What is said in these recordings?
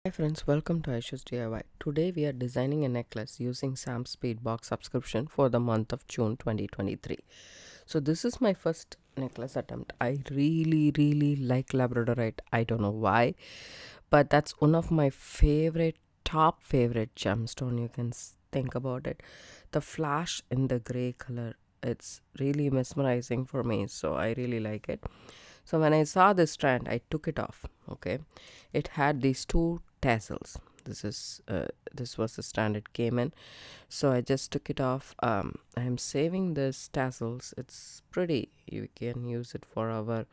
Hi friends, welcome to Aishu's DIY. Today we are designing a necklace using Sam's Bead box subscription for the month of June 2023. So this is my first necklace attempt. I really like Labradorite. I don't know why, but that's one of my top favorite gemstone. You can think about it. The flash in the gray color, it's really mesmerizing for me, so I really like it. So when I saw this strand, I took it off. Okay, it had these two tassels. This was the strand it came in. So I just took it off. I'm saving this tassels. It's pretty. You can use it for our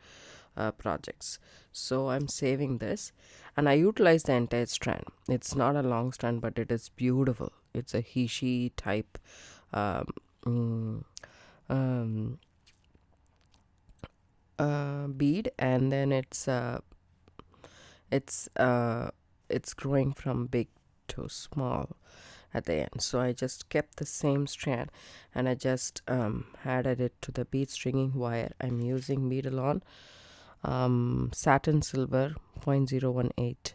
projects. So I'm saving this, and I utilize the entire strand. It's not a long strand, but it is beautiful. It's a he-she type. Um, mm, um, bead, and then it's uh it's growing from big to small at the end. So I just kept the same strand, and I just added it to the bead stringing wire. I'm using Beadalon satin silver 0.018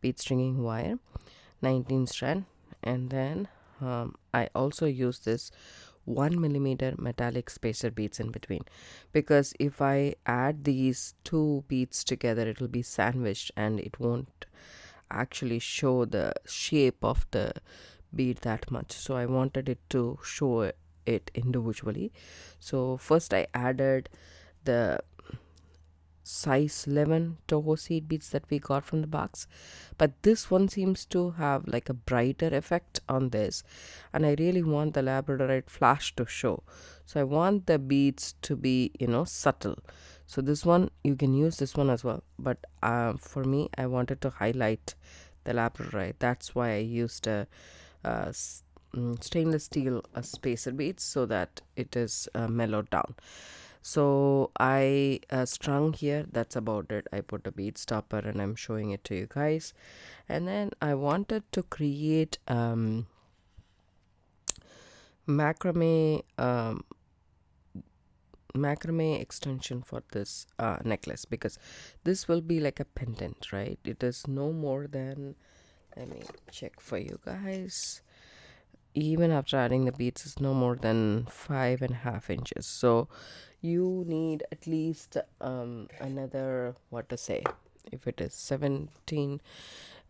bead stringing wire, 19 strand. And then I also use this 1 millimeter metallic spacer beads in between, because if I add these two beads together, it will be sandwiched and it won't actually show the shape of the bead that much. So I wanted it to show it individually. So first I added the size 11 Toho seed beads that we got from the box, but this one seems to have like a brighter effect on this, and I really want the Labradorite flash to show. So I want the beads to be subtle. So this one, you can use this one as well, but for me, I wanted to highlight the Labradorite. That's why I used a, stainless steel spacer beads, so that it is mellowed down. So I strung here. That's about it. I put a bead stopper and I'm showing it to you guys. And then I wanted to create macrame macrame extension for this necklace, because this will be like a pendant, right? It is no more than, let me check for you guys, even after adding the beads, is no more than 5.5 inches. So you need at least another, what to say, if it is 17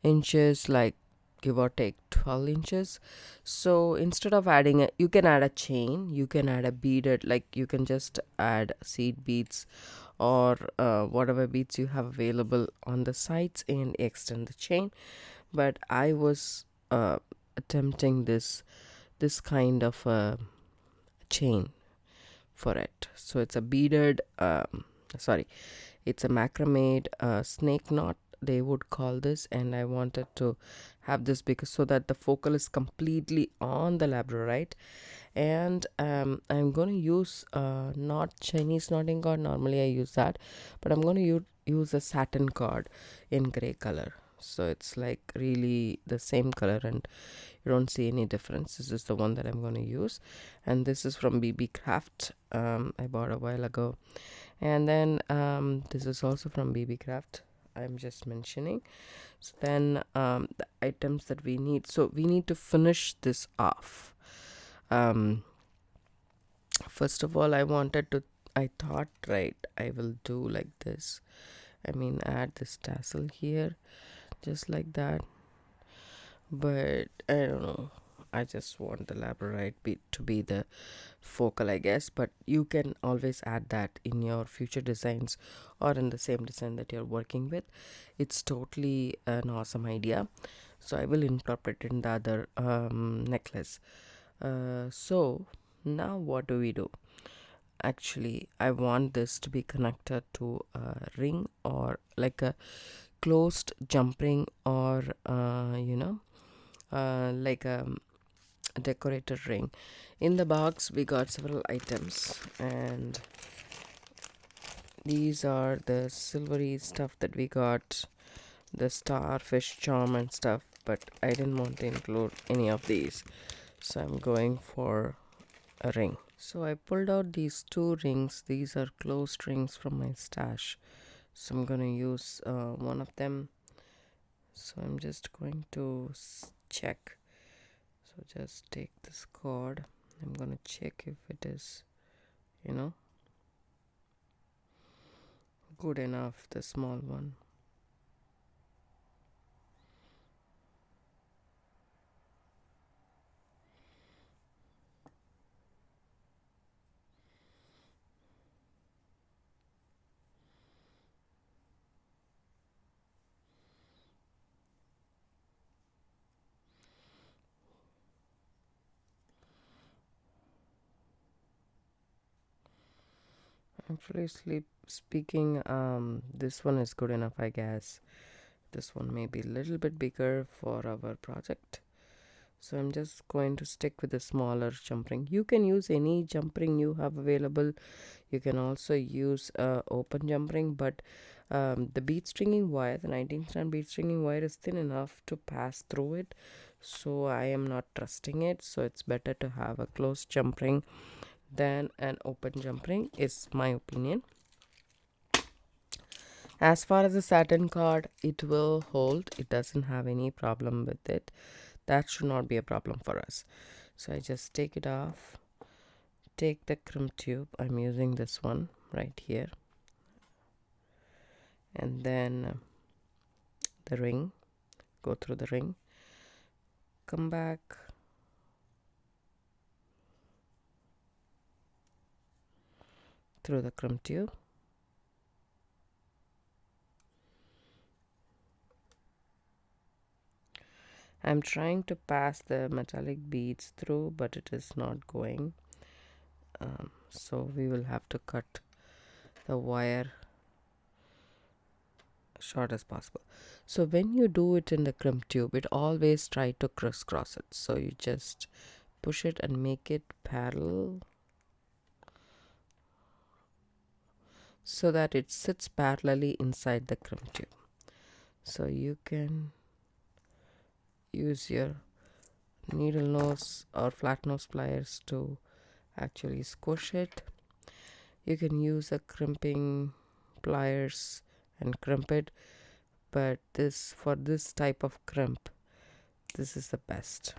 inches, like give or take 12 inches. So instead of adding you can add a chain, you can add a beaded, like you can just add seed beads or whatever beads you have available on the sides and extend the chain. But I was attempting this kind of a chain for it. So it's a beaded sorry, it's a macrame snake knot, they would call this, and I wanted to have this because so that the focal is completely on the Labradorite. And I'm going to use not Chinese knotting cord. Normally I use that, but I'm going to use a satin cord in gray color. So it's like really the same color, and you don't see any difference. This is the one that I'm going to use, and this is from BB Craft. I bought a while ago. And then this is also from BB Craft, I'm just mentioning. So then the items that we need, so we need to finish this off. First of all, I thought, right, I will do like this. I mean, add this tassel here just like that, but I don't know, I just want the Labradorite to be the focal, I guess. But you can always add that in your future designs or in the same design that you're working with. It's totally an awesome idea. So I will incorporate it in the other necklace. So now what do we do? Actually, I want this to be connected to a ring, or like a closed jump ring, or like a decorated ring. In the box we got several items, and these are the silvery stuff that we got, the starfish charm and stuff, but I didn't want to include any of these, so I'm going for a ring. So I pulled out these two rings. These are closed rings from my stash, so I'm gonna use one of them So I'm just going to check. So just take this cord. I'm going to check if it is, you know, good enough, the small one. Actually, speaking, this one is good enough, I guess. This one may be a little bit bigger for our project. So I'm just going to stick with the smaller jump ring. You can use any jump ring you have available. You can also use open jump ring, but the bead stringing wire, the 19 strand bead stringing wire is thin enough to pass through it. So I am not trusting it. So it's better to have a closed jump ring than an open jump ring, is my opinion. As far as the satin cord, it will hold. It doesn't have any problem with it. That should not be a problem for us. So I just take it off. Take the crimp tube. I'm using this one right here. And then the ring. Go through the ring. Come back. Through the crimp tube. I'm trying to pass the metallic beads through, but it is not going. So we will have to cut the wire short as possible. So when you do it in the crimp tube, it always try to crisscross it. So you just push it and make it parallel so that it sits parallelly inside the crimp tube. So you can use your needle nose or flat nose pliers to actually squish it. You can use a crimping pliers and crimp it, but for this type of crimp, this is the best.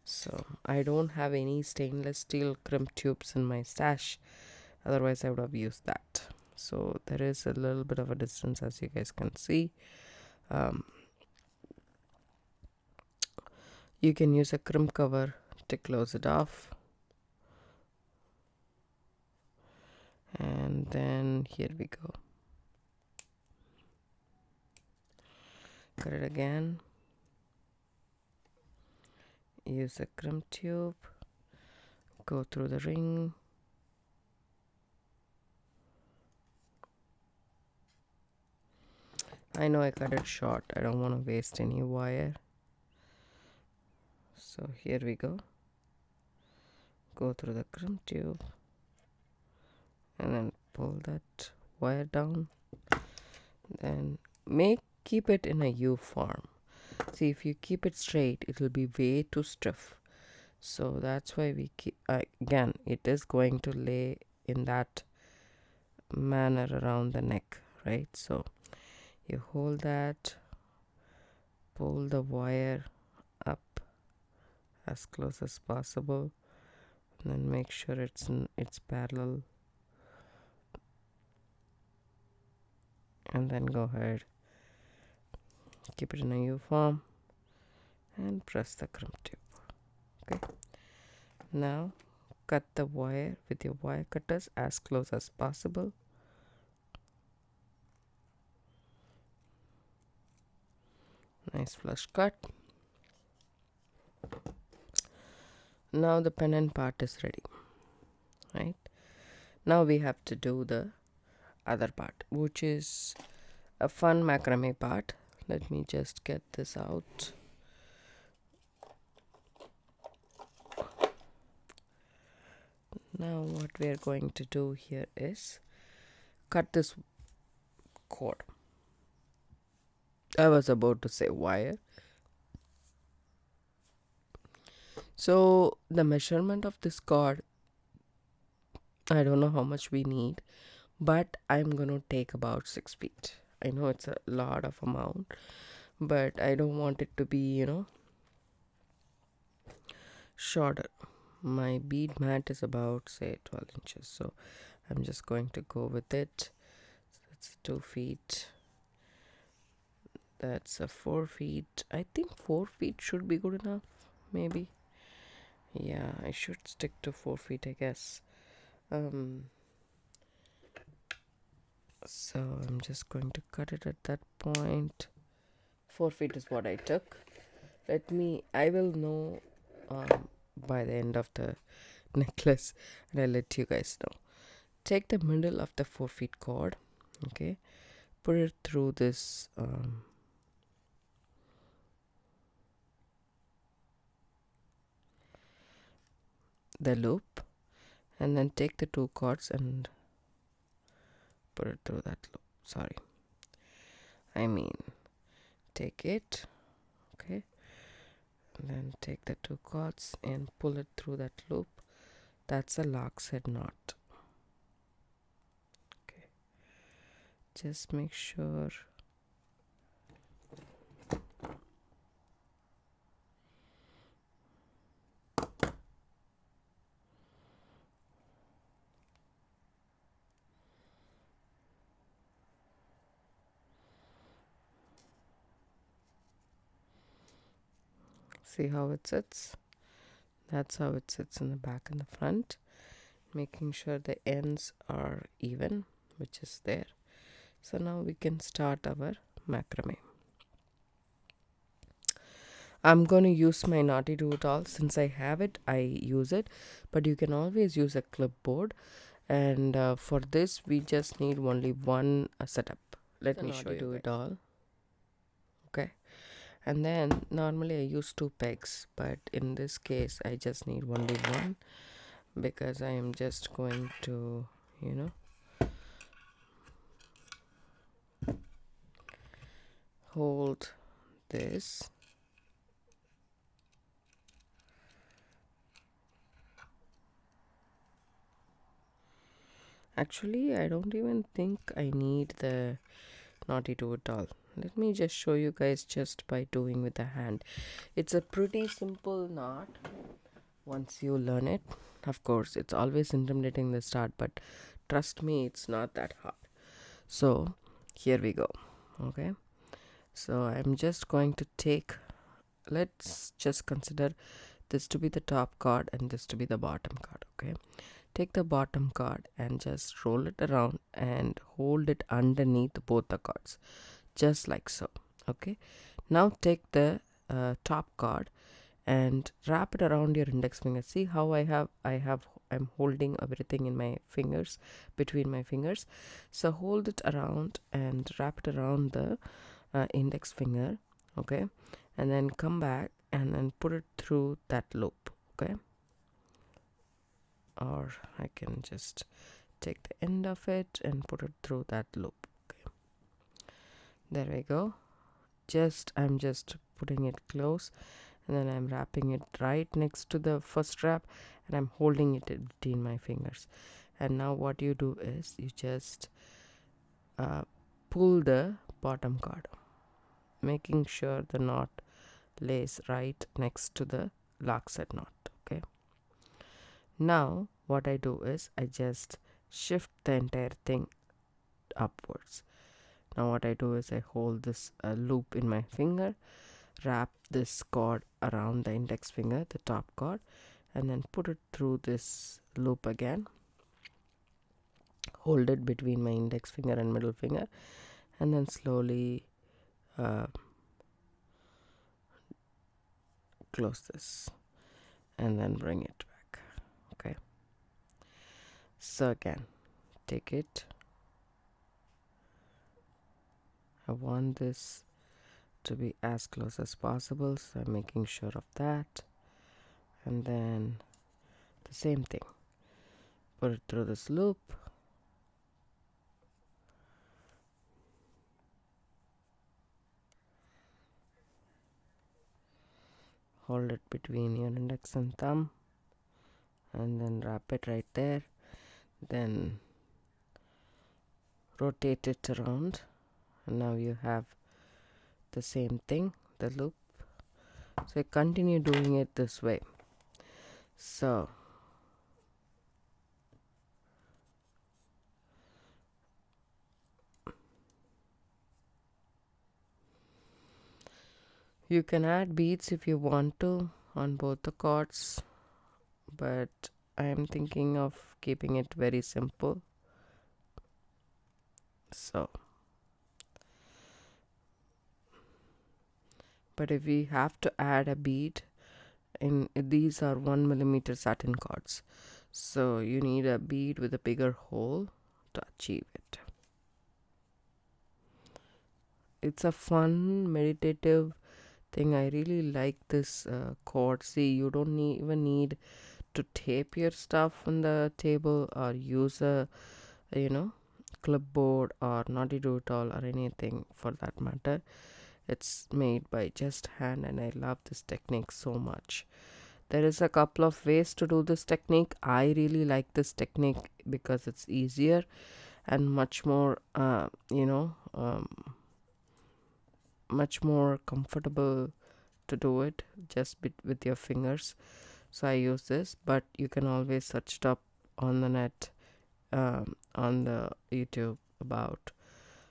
So I don't have any stainless steel crimp tubes in my stash, otherwise I would have used that. So there is a little bit of a distance, as you guys can see. You can use a crimp cover to close it off. And then here we go. Cut it again. Use a crimp tube. Go through the ring. I know I cut it short. I don't want to waste any wire. So here we go. Go through the crimp tube. And then pull that wire down. Then keep it in a U form. See, if you keep it straight, it will be way too stiff. So that's why we keep, again, it is going to lay in that manner around the neck, right? So you hold that, pull the wire up as close as possible, and then make sure it's parallel, and then go ahead, keep it in a U form, and press the crimp tube. Okay, now cut the wire with your wire cutters as close as possible. Nice flush cut. Now the pendant part is ready, right? Now we have to do the other part, which is a fun macrame part. Let me just get this out. Now what we are going to do here is cut this cord. I was about to say wire. So the measurement of this cord, I don't know how much we need, but I'm going to take about 6 feet. I know it's a lot of amount, but I don't want it to be, shorter. My bead mat is about, say, 12 inches, so I'm just going to go with it. So that's 2 feet. That's a 4 feet. I think 4 feet should be good enough, maybe. Yeah, I should stick to 4 feet, I guess. So I'm just going to cut it at that point. 4 feet is what I took. I will know by the end of the necklace, and I'll let you guys know. Take the middle of the 4 feet cord, okay, put it through this the loop, and then take the 2 cords and put it through that loop. Sorry, I mean, take it, okay, and then take the 2 cords and pull it through that loop. That's a lock's head knot. Okay, just make sure. See how it sits? That's how it sits in the back and the front. Making sure the ends are even, which is there. So now we can start our macrame. I'm going to use my knotty do-it-all. Since I have it, I use it, but you can always use a clipboard, and for this we just need only one setup. Let me show you do it all. Okay, and then normally I use 2 pegs, but in this case I just need only one, because I am just going to, hold this. Actually, I don't even think I need the knotty do it all. Let me just show you guys just by doing with the hand. It's a pretty simple knot once you learn it. Of course, it's always intimidating in the start, but trust me, it's not that hard. So here we go. Okay, so I'm just going to take, let's just consider this to be the top card and this to be the bottom card. Okay, take the bottom card and just roll it around and hold it underneath both the cards, just like so. Okay, now take the top card and wrap it around your index finger. See how I'm holding everything in my fingers, between my fingers. So hold it around and wrap it around the index finger. Okay, and then come back and then put it through that loop. Okay, or I can just take the end of it and put it through that loop. Okay, there we go. I'm just putting it close, and then I'm wrapping it right next to the first wrap, and I'm holding it between my fingers. And now what you do is you just pull the bottom card, making sure the knot lays right next to the lock set knot. Okay, now what I do is I just shift the entire thing upwards. Now what I do is I hold this loop in my finger, wrap this cord around the index finger, the top cord, and then put it through this loop again. Hold it between my index finger and middle finger, and then slowly close this and then bring it back. Okay, so again, take it. I want this to be as close as possible, so I'm making sure of that. And then the same thing, put it through this loop, hold it between your index and thumb, and then wrap it right there. Then rotate it around and now you have the same thing, the loop. So continue doing it this way. So you can add beads if you want to on both the cords, but I am thinking of keeping it very simple. So, but if we have to add a bead, in these are 1 millimeter satin cords, so you need a bead with a bigger hole to achieve it. It's a fun meditative thing. I really like this cord. See, you don't even need to tape your stuff on the table or use a clipboard or naughty do it all or anything for that matter. It's made by just hand, and I love this technique so much. There is a couple of ways to do this technique. I really like this technique because it's easier and much more much more comfortable to do it just with your fingers. So I use this, but you can always search it up on the net, on the YouTube, about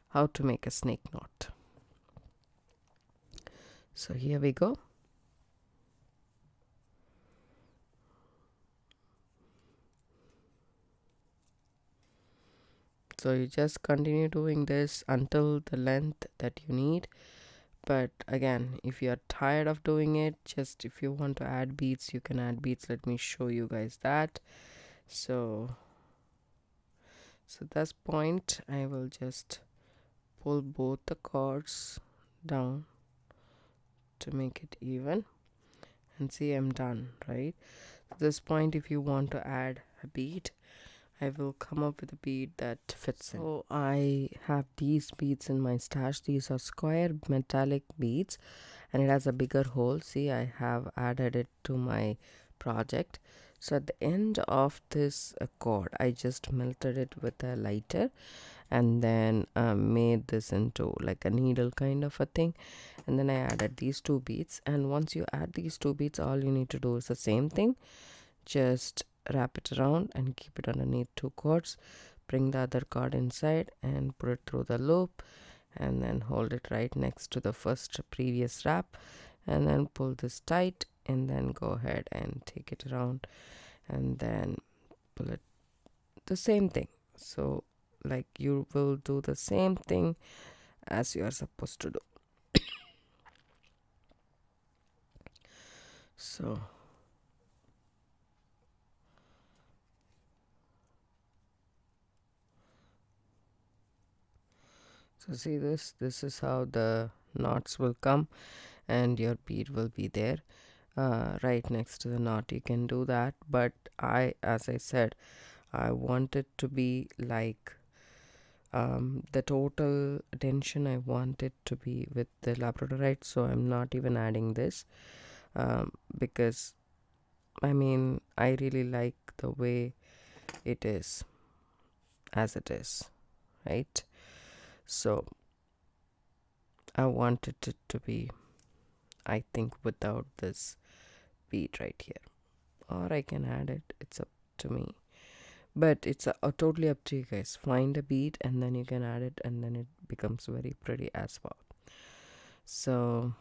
how to make a snake knot. So here we go. So you just continue doing this until the length that you need. But again, if you are tired of doing it, just if you want to add beads, you can add beads. Let me show you guys that. So this point, I will just pull both the cords down to make it even, and see, I'm done, right? At this point, if you want to add a bead, I will come up with a bead that fits in. So I have these beads in my stash. These are square metallic beads, and it has a bigger hole. See, I have added it to my project. So at the end of this cord, I just melted it with a lighter, and then made this into like a needle kind of a thing, and then I added these two beads. And once you add these two beads, all you need to do is the same thing. Just wrap it around and keep it underneath two cords. Bring the other cord inside and put it through the loop, and then hold it right next to the previous wrap, and then pull this tight, and then go ahead and take it around, and then pull it the same thing. So like you will do the same thing as you are supposed to do. So see, this is how the knots will come, and your bead will be there right next to the knot. You can do that, but as I said, I want it to be like the total attention I want it to be with the Labradorite, so I'm not even adding this, because I mean, I really like the way it is as it is, right? So I wanted it to be, I think, without this bead right here, or I can add it. It's up to me, but it's totally up to you guys. Find a bead and then you can add it, and then it becomes very pretty as well. So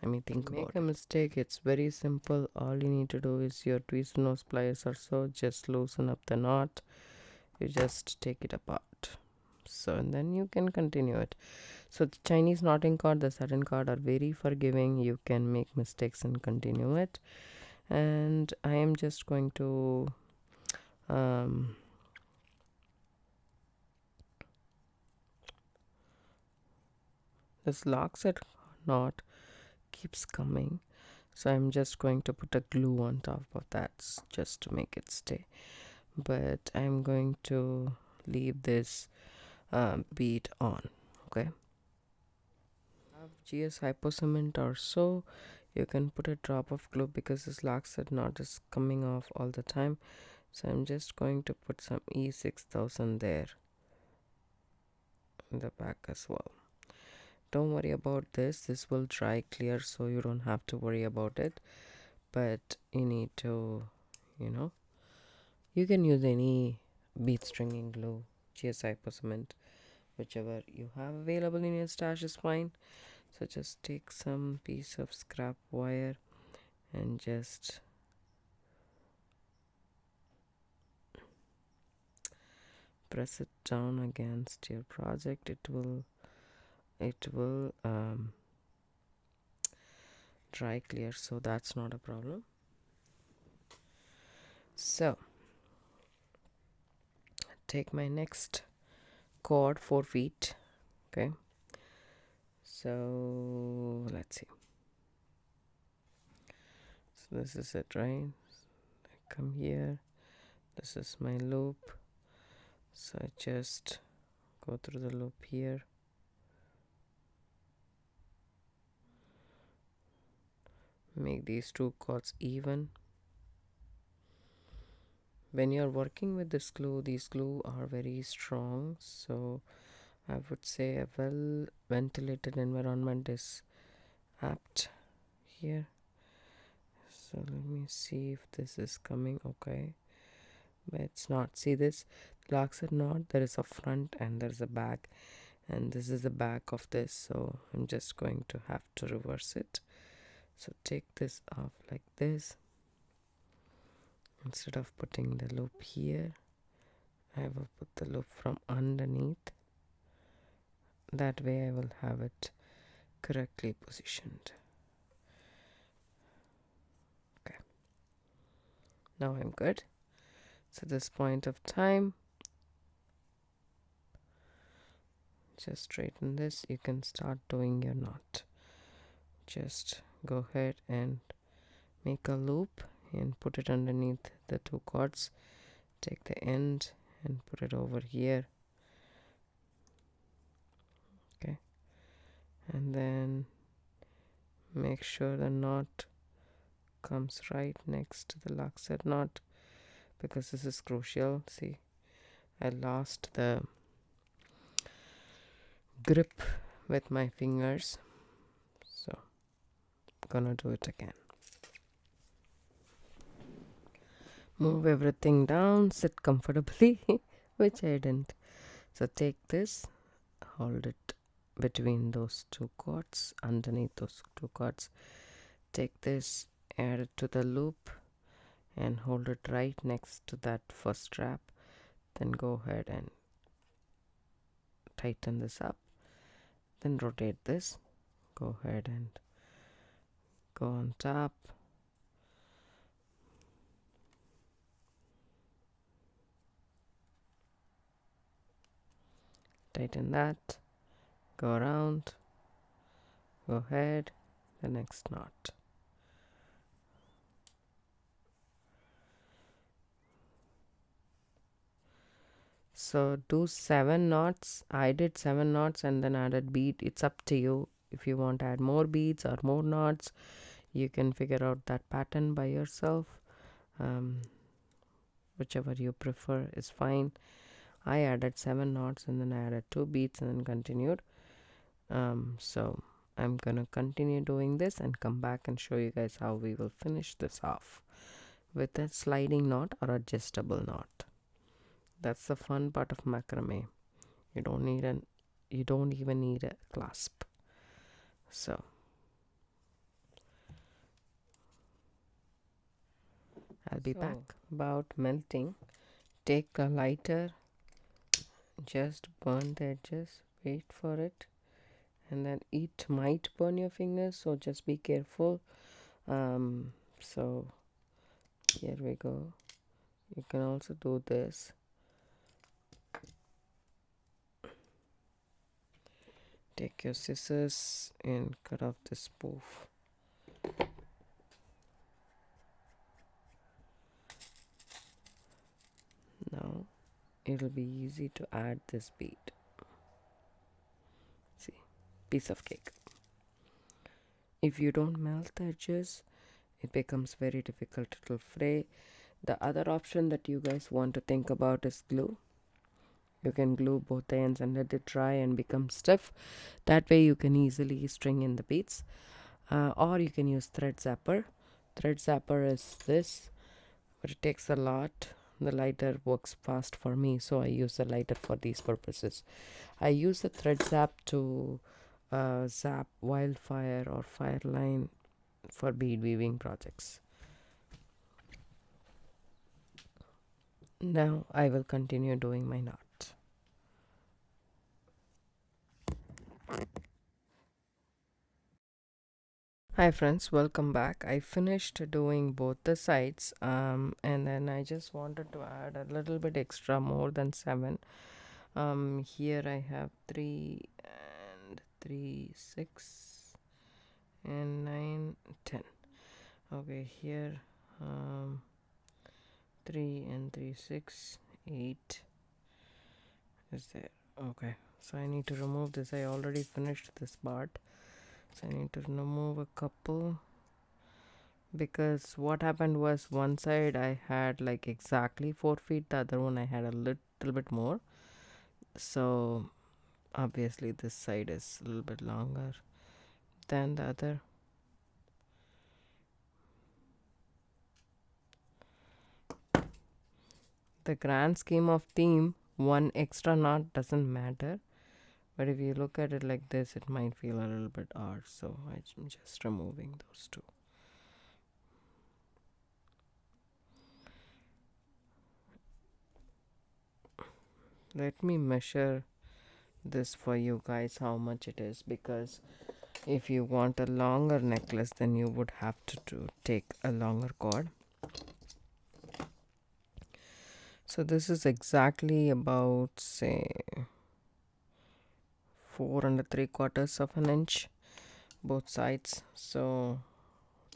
let me think about it. Make a mistake, it's very simple. All you need to do is your twist nose pliers or so, just loosen up the knot. You just take it apart, so, and then you can continue it. So the Chinese knotting cord, the satin cord are very forgiving. You can make mistakes and continue it. And I am just going to this lock set knot keeps coming, so I'm just going to put a glue on top of that just to make it stay. But I'm going to leave this bead on. Okay, have GS hypo cement or so, you can put a drop of glue, because this lock set knot is coming off all the time. So I'm just going to put some E6000 there, in the back as well. Don't worry about this will dry clear, so you don't have to worry about it. But you need to, you can use any bead stringing glue, GSI cement, whichever you have available in your stash is fine. So just take some piece of scrap wire and just press it down against your project. It will dry clear, so that's not a problem. So take my next cord, 4 feet. Okay, so let's see. So this is it, right? I come here, this is my loop, so I just go through the loop here, make these two cords even. When you're working with this glue, these glue are very strong, so I would say a well ventilated environment is apt here. So let me see if this is coming. Okay, but it's not. See this laxer knot, there is a front and there's a back, and this is the back of this, so I'm just going to have to reverse it. So take this off like this. Instead of putting the loop here, I will put the loop from underneath. That way I will have it correctly positioned. Okay, now I'm good. So this point of time, just straighten this. You can start doing your knot. Just go ahead and make a loop and put it underneath the two cords. Take the end and put it over here. Okay, and then make sure the knot comes right next to the laxer knot, because this is crucial. See, I lost the grip with my fingers, so I'm gonna do it again. Move everything down, sit comfortably, which I didn't. So take this, hold it between those two cords, underneath those two cords. Take this, add it to the loop and hold it right next to that first strap. Then go ahead and tighten this up. Then rotate this. Go ahead and go on top. Tighten that. Go around. Go ahead. The next knot. So do 7 knots. I did 7 knots and then added bead. It's up to you. If you want to add more beads or more knots, you can figure out that pattern by yourself. Whichever you prefer is fine. I added 7 knots and then I added 2 beads and then continued. So I'm gonna continue doing this and come back and show you guys how we will finish this off with a sliding knot or adjustable knot. That's the fun part of macrame. You don't even need a clasp. So I'll be back. About melting, take a lighter, just burn the edges, wait for it, and then it might burn your fingers, so just be careful. So here we go. You can also do this. Take your scissors and cut off the spoof. Now it'll be easy to add this bead. See, piece of cake. If you don't melt the edges, it becomes very difficult. It'll fray. The other option that you guys want to think about is glue. You can glue both the ends and let it dry and become stiff. That way you can easily string in the beads. Or you can use thread zapper. Thread zapper is this, but it takes a lot. The lighter works fast for me, so I use the lighter for these purposes. I use the thread zap to zap wildfire or fireline for bead weaving projects. Now I will continue doing my knot. Hi friends, welcome back. I finished doing both the sides, and then I just wanted to add a little bit extra, more than 7. Here I have 3 and 3, 6 and 9, 10. Okay, here 3 and 3, 6, 8 is there. Okay, so I need to remove this. I already finished this part, so I need to remove a couple, because what happened was one side I had like exactly 4 feet, the other one I had a little bit more. So obviously this side is a little bit longer than the other. The grand scheme of theme, one extra knot doesn't matter, but if you look at it like this, it might feel a little bit odd, so I'm just removing those two. Let me measure this for you guys how much it is, because if you want a longer necklace, then you would have to take a longer cord. So this is exactly about, say, 4 3/4 of an inch both sides. So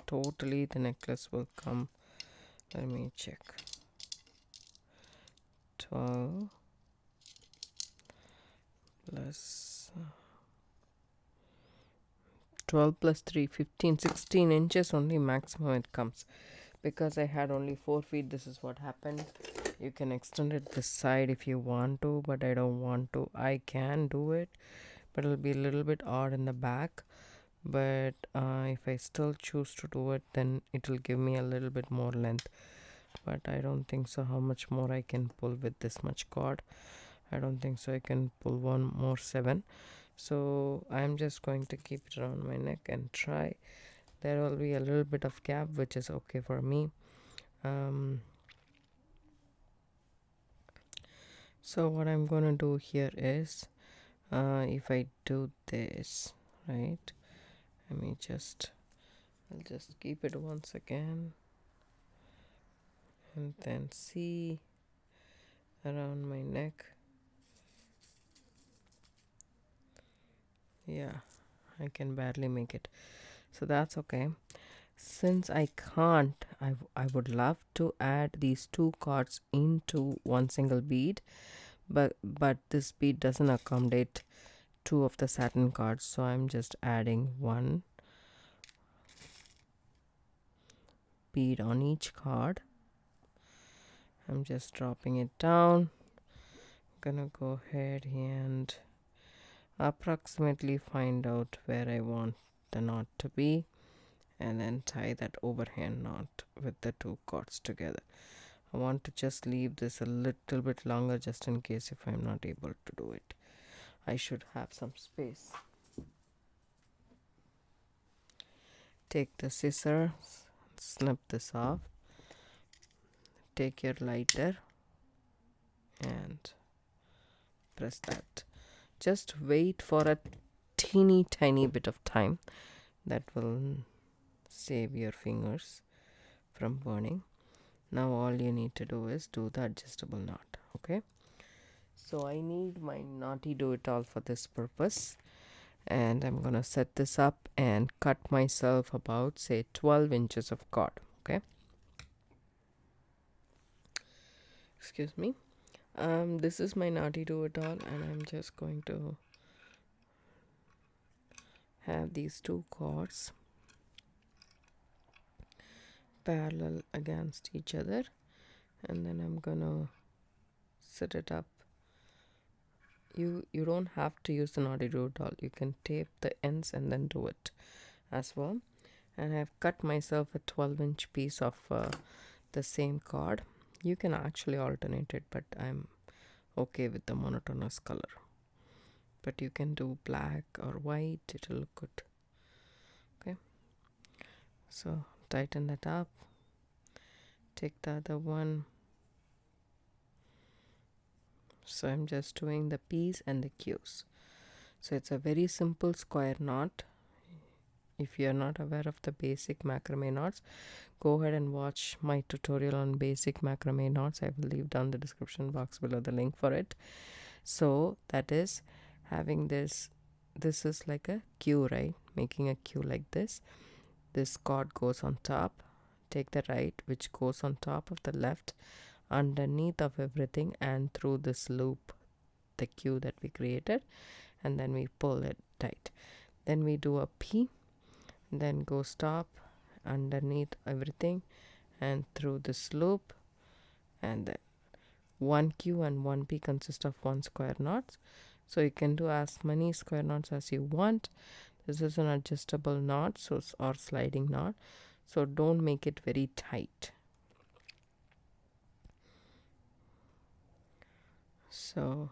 totally the necklace will come, let me check, 12 plus 12 plus 3, 15, 16 inches only maximum it comes. Because I had only 4 feet, this is what happened. You can extend it this side if you want to, but I don't want to. I can do it, but it'll be a little bit odd in the back. But if I still choose to do it, then it will give me a little bit more length, but I don't think so how much more I can pull with this much cord. I don't think so I can pull one more 7. So I'm just going to keep it around my neck and try. There will be a little bit of gap, which is okay for me. So what I'm gonna do here is, if I do this right, I'll just keep it once again and then see around my neck. Yeah, I can barely make it, so that's okay. Since I can't, I would love to add these 2 cords into one single bead, but this bead doesn't accommodate 2 of the satin cords, so I'm just adding 1 bead on each card. I'm just dropping it down. I'm gonna go ahead and approximately find out where I want the knot to be, and then tie that overhand knot with the 2 cords together. I want to just leave this a little bit longer, just in case if I'm not able to do it. I should have some space. Take the scissors, snip this off, take your lighter and press that. Just wait for a teeny tiny bit of time. That will save your fingers from burning. Now all you need to do is do the adjustable knot. Okay, so I need my knotty do it all for this purpose, and I'm gonna set this up and cut myself about, say, 12 inches of cord. Okay, excuse me. This is my knotty do it all, and I'm just going to have these 2 cords parallel against each other, and then I'm gonna set it up you don't have to use the knotty root doll. You can tape the ends and then do it as well. And I've cut myself a 12-inch piece of the same cord. You can actually alternate it, but I'm okay with the monotonous color. But you can do black or white, it'll look good. Okay, so tighten that up. Take the other one. So I'm just doing the P's and the Q's. So it's a very simple square knot. If you're not aware of the basic macrame knots, go ahead and watch my tutorial on basic macrame knots. I will leave down the description box below the link for it. So that is having this is like a Q, right? Making a Q like this. This cord goes on top. Take the right, which goes on top of the left, underneath of everything, and through this loop, the Q that we created, and then we pull it tight. Then we do a P, then go stop underneath everything and through this loop, and then one Q and one P consist of one square knots. So you can do as many square knots as you want. This is an adjustable knot, so or sliding knot, so don't make it very tight. So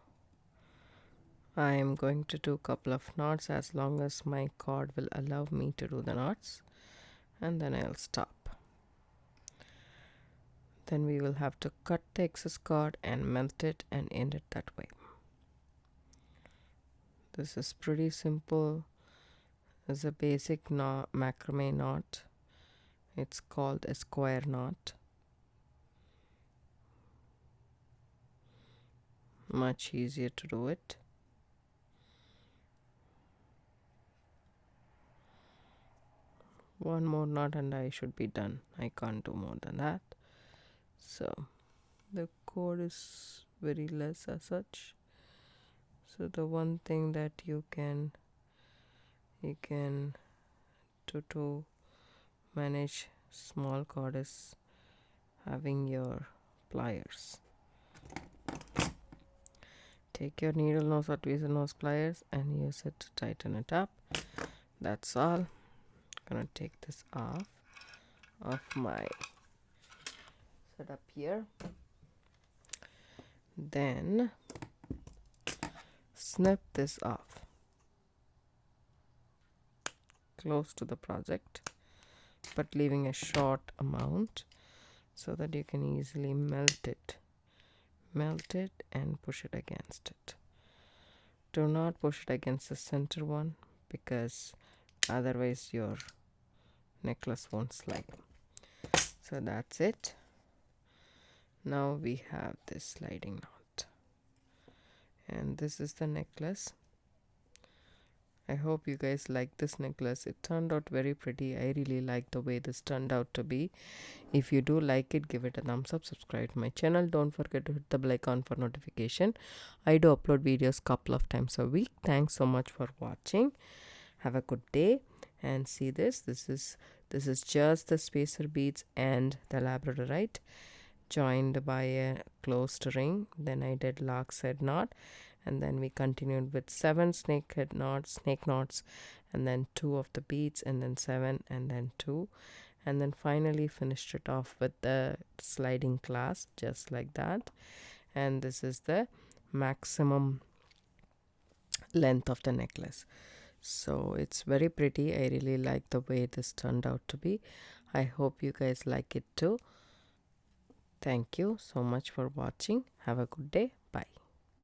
I am going to do a couple of knots as long as my cord will allow me to do the knots, and then I'll stop. Then we will have to cut the excess cord and melt it and end it that way. This is pretty simple. It's a basic macrame knot. It's called a square knot. Much easier to do it. One more knot and I should be done. I can't do more than that. So the cord is very less as such. So the one thing that you can do to manage small cord is having your pliers. Take your needle nose or tweezer nose pliers and use it to tighten it up. That's all. I'm gonna take this off of my setup here. Then snip this off close to the project, but leaving a short amount so that you can easily melt it and push it against it. Do not push it against the center one, because otherwise your necklace won't slide. So that's it. Now we have this sliding knot, and this is the necklace. I hope you guys like this necklace. It turned out very pretty. I really like the way this turned out to be. If you do like it, give it a thumbs up, subscribe to my channel. Don't forget to hit the bell icon for notification. I do upload videos couple of times a week. Thanks so much for watching. Have a good day. And see this. This is just the spacer beads and the Labradorite joined by a closed ring. Then I did lark's head knot, and then we continued with 7 snake knots, and then 2 of the beads, and then 7, and then 2, and then finally finished it off with the sliding clasp, just like that. And this is the maximum length of the necklace. So it's very pretty. I really like the way this turned out to be. I hope you guys like it too. Thank you so much for watching. Have a good day. Bye.